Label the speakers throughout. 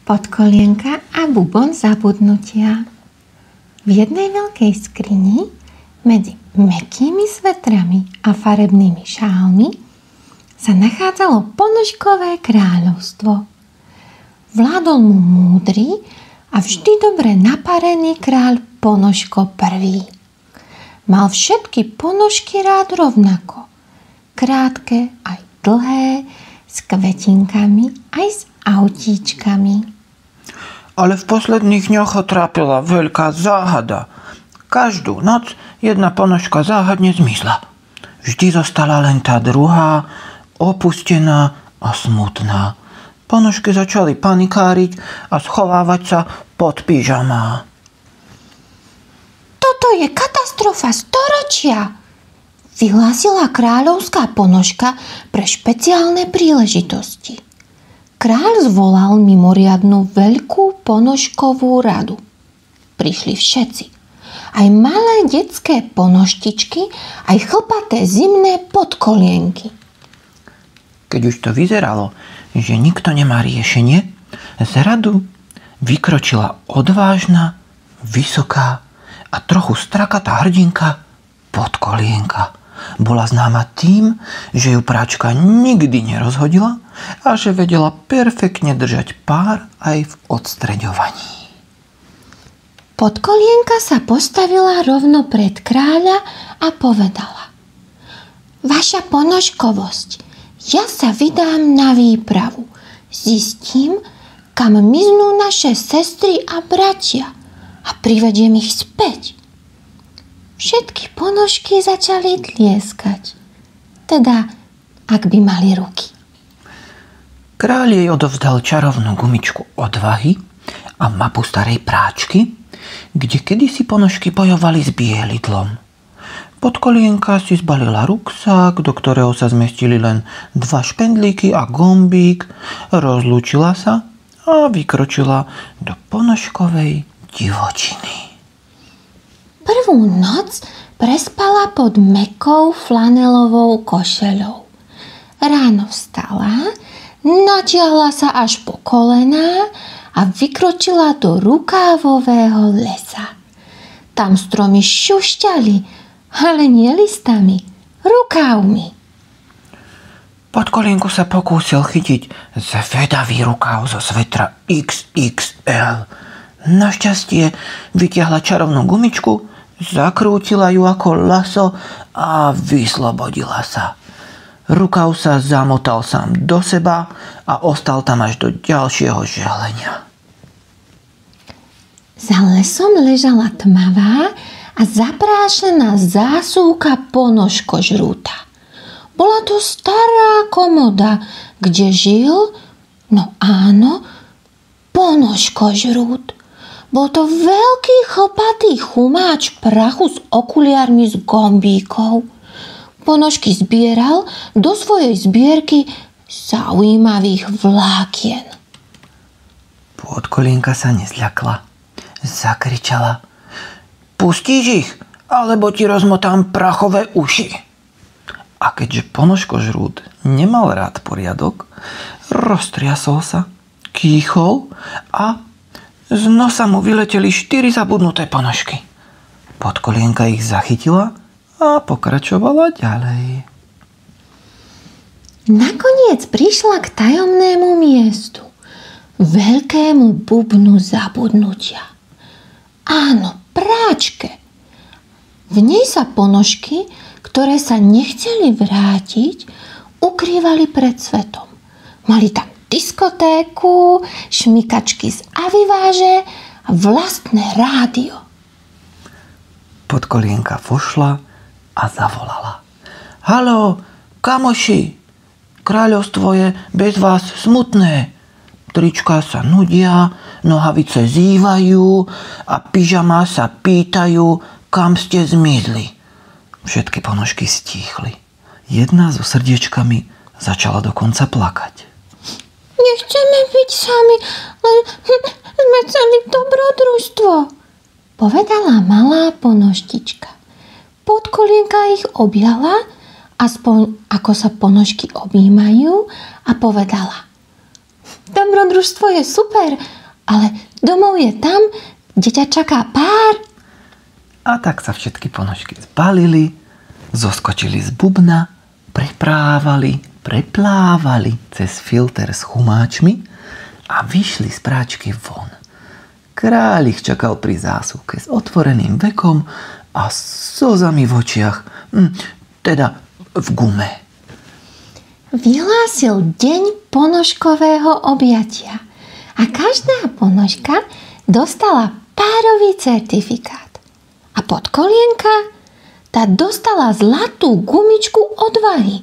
Speaker 1: Podkolienka a bubon zabudnutia. V jednej veľkej skrini medzi mäkkými svetrami a farebnými šálmi sa nachádzalo ponožkové kráľovstvo. Vládol mu múdry a vždy dobre naparený kráľ Ponožko I. Mal všetky ponožky rád rovnako. Krátke aj dlhé, s kvetinkami aj s autíčkami.
Speaker 2: Ale v posledných dňoch ho trápila veľká záhada. Každú noc jedna ponožka záhadne zmizla. Vždy zostala len tá druhá, opustená a smutná. Ponožky začali panikáriť a schovávať sa pod pyžamá.
Speaker 1: Toto je katastrofa storočia, vyhlásila kráľovská ponožka pre špeciálne príležitosti. Kráľ zvolal mimoriadnu veľkú ponožkovú radu. Prišli všetci. Aj malé detské ponožtičky, aj chlpaté zimné podkolienky.
Speaker 2: Keď už to vyzeralo, že nikto nemá riešenie, z radu vykročila odvážna, vysoká a trochu strakatá hrdinka Podkolienka. Bola známa tým, že ju práčka nikdy nerozhodila a že vedela perfektne držať pár aj v odstreďovaní.
Speaker 1: Podkolienka sa postavila rovno pred kráľa a povedala: Vaša ponožkovosť, ja sa vydám na výpravu. Zistím, kam miznú naše sestry a bratia a privediem ich späť. Všetky ponožky začali tlieskať. Teda, ak by mali ruky.
Speaker 2: Kráľ jej odovzdal čarovnú gumičku odvahy a mapu starej práčky, kde kedysi ponožky bojovali s bielidlom. Podkolienka si zbalila ruksák, do ktorého sa zmestili len 2 špendlíky a gombík, rozlúčila sa a vykročila do ponožkovej divočiny.
Speaker 1: Prvú noc prespala pod mäkkou flanelovou košeľou. Ráno vstala, natiahla sa až po kolená a vykročila do rukávového lesa. Tam stromy šušťali, ale nie listami, rukávmi.
Speaker 2: Podkolienku sa pokúsil chytiť zvedavý rukáv zo svetra XXL. Našťastie vytiahla čarovnú gumičku, zakrútila ju ako laso a vyslobodila sa. Rukav sa zamotal sám do seba a ostal tam až do ďalšieho žehlenia.
Speaker 1: Za lesom ležala tmavá a zaprášená zásuvka ponožkožrúta. Bola to stará komoda, kde žil, no áno, ponožkožrút. Bol to veľký chlpatý chumáč prachu s okuliármi z gombíkov. Ponožky zbieral do svojej zbierky zaujímavých vlákien.
Speaker 2: Podkolienka sa nezľakla. Zakričala: Pustíš ich, alebo ti rozmotám prachové uši. A keďže ponožkožrút nemal rád poriadok, roztriasol sa, kýchol a z nosa mu vyleteli 4 zabudnuté ponožky. Podkolienka ich zachytila a pokračovala ďalej.
Speaker 1: Nakoniec prišla k tajomnému miestu, veľkému bubnu zabudnutia. Áno, práčke. V nej sa ponožky, ktoré sa nechceli vrátiť, ukrývali pred svetom. Mali tam diskotéku, šmykačky z aviváže a vlastné rádio.
Speaker 2: Podkolienka vošla a zavolala: Haló, kamoši, kráľovstvo je bez vás smutné. Trička sa nudia, nohavice zývajú a pyžamá sa pýtajú, kam ste zmizli. Všetky ponožky stíchli. Jedna so srdiečkami začala dokonca plakať.
Speaker 1: Nechceme byť sami, len sme celý dobrodružstvo, povedala malá ponožtička. Podkolienka ich objala, aspoň ako sa ponožky objímajú, a povedala: dobrodružstvo je super, ale domov je tam, kde ťa čaká pár.
Speaker 2: A tak sa všetky ponožky zbalili, zoskočili z bubna, preplávali cez filter s chumáčmi a vyšli z práčky von. Kráľ ich čakal pri zásuvke s otvoreným vekom a slzami v očiach, teda v gume.
Speaker 1: Vyhlásil deň ponožkového objatia a každá ponožka dostala párový certifikát. A podkolienka, tá dostala zlatú gumičku odvahy,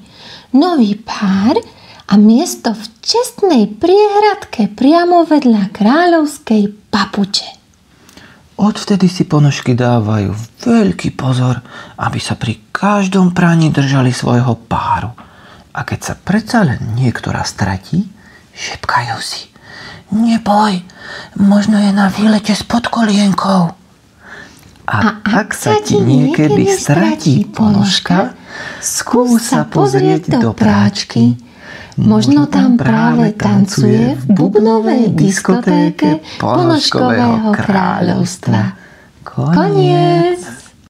Speaker 1: nový pár a miesto v čestnej priehradke priamo vedľa kráľovskej papuče.
Speaker 2: Odvtedy si ponožky dávajú veľký pozor, aby sa pri každom praní držali svojho páru. A keď sa predsa len niektorá stratí, šepkajú si: neboj, možno je na výlete s podkolienkou. A ak sa ti niekedy stratí ponožka, skús sa pozrieť do práčky. Možno tam práve tancuje v bubnovej diskotéke Ponožkového kráľovstva. Koniec.